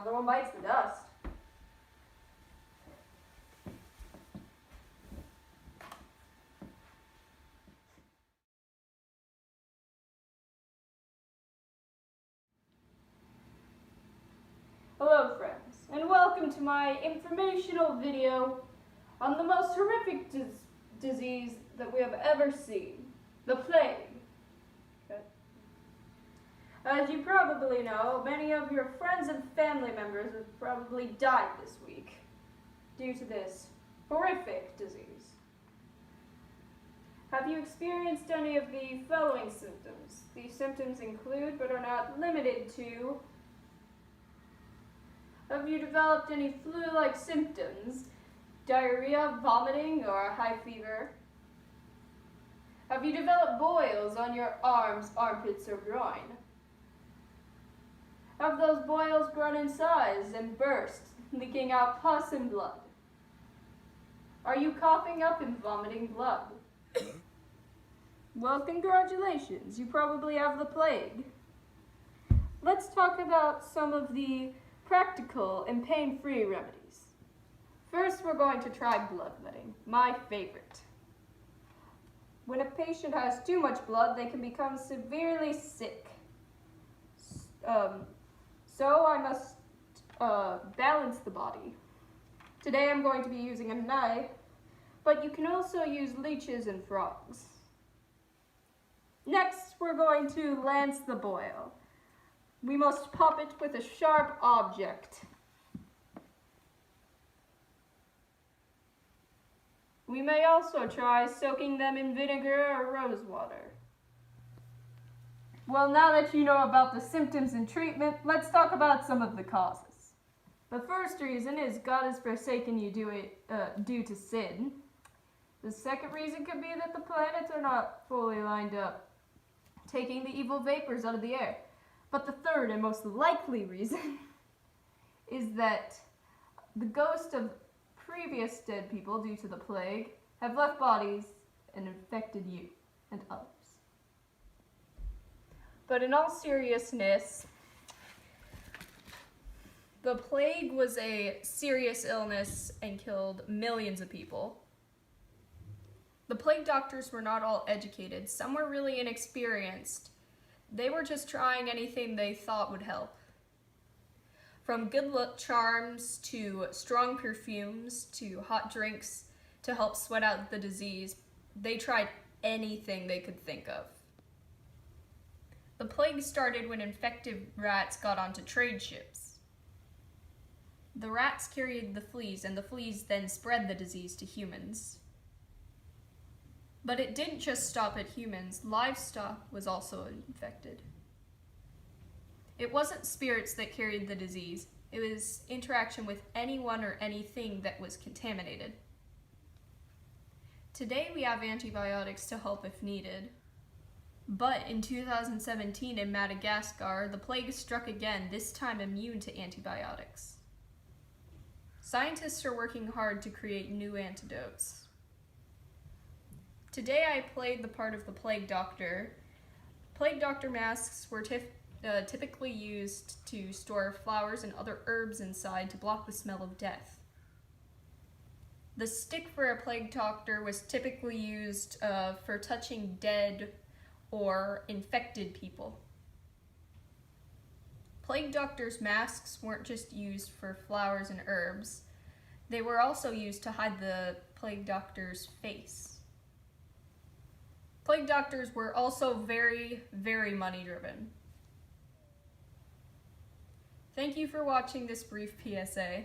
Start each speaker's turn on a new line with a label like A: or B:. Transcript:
A: Another one bites the dust. Hello friends, and welcome to my informational video on the most horrific disease that we have ever seen, the plague. Okay. As you probably know, many of your friends and family members have probably died this week due to this horrific disease. Have you experienced any of the following symptoms? These symptoms include, but are not limited to, have you developed any flu-like symptoms, diarrhea, vomiting, or a high fever? Have you developed boils on your arms, armpits, or groin? Have those boils grown in size and burst, leaking out pus and blood? Are you coughing up and vomiting blood? Well, congratulations, you probably have the plague. Let's talk about some of the practical and pain-free remedies. First, we're going to try bloodletting, my favorite. When a patient has too much blood, they can become severely sick. So I must balance the body. Today I'm going to be using a knife, but you can also use leeches and frogs. Next, we're going to lance the boil. We must pop it with a sharp object. We may also try soaking them in vinegar or rose water. Well, now that you know about the symptoms and treatment, let's talk about some of the causes. The first reason is God has forsaken you due to sin. The second reason could be that the planets are not fully lined up, taking the evil vapors out of the air. But the third and most likely reason is that the ghosts of previous dead people due to the plague have left bodies and infected you and others. But in all seriousness, the plague was a serious illness and killed millions of people. The plague doctors were not all educated. Some were really inexperienced. They were just trying anything they thought would help. From good luck charms to strong perfumes to hot drinks to help sweat out the disease, they tried anything they could think of. The plague started when infected rats got onto trade ships. The rats carried the fleas, and the fleas then spread the disease to humans. But it didn't just stop at humans, livestock was also infected. It wasn't spirits that carried the disease, it was interaction with anyone or anything that was contaminated. Today we have antibiotics to help if needed. But in 2017 in Madagascar, the plague struck again, this time immune to antibiotics. Scientists are working hard to create new antidotes. Today I played the part of the plague doctor. Plague doctor masks were typically used to store flowers and other herbs inside to block the smell of death. The stick for a plague doctor was typically used for touching dead or infected people. Plague doctors' masks weren't just used for flowers and herbs. They were also used to hide the plague doctor's face. Plague doctors were also very, very money-driven. Thank you for watching this brief PSA.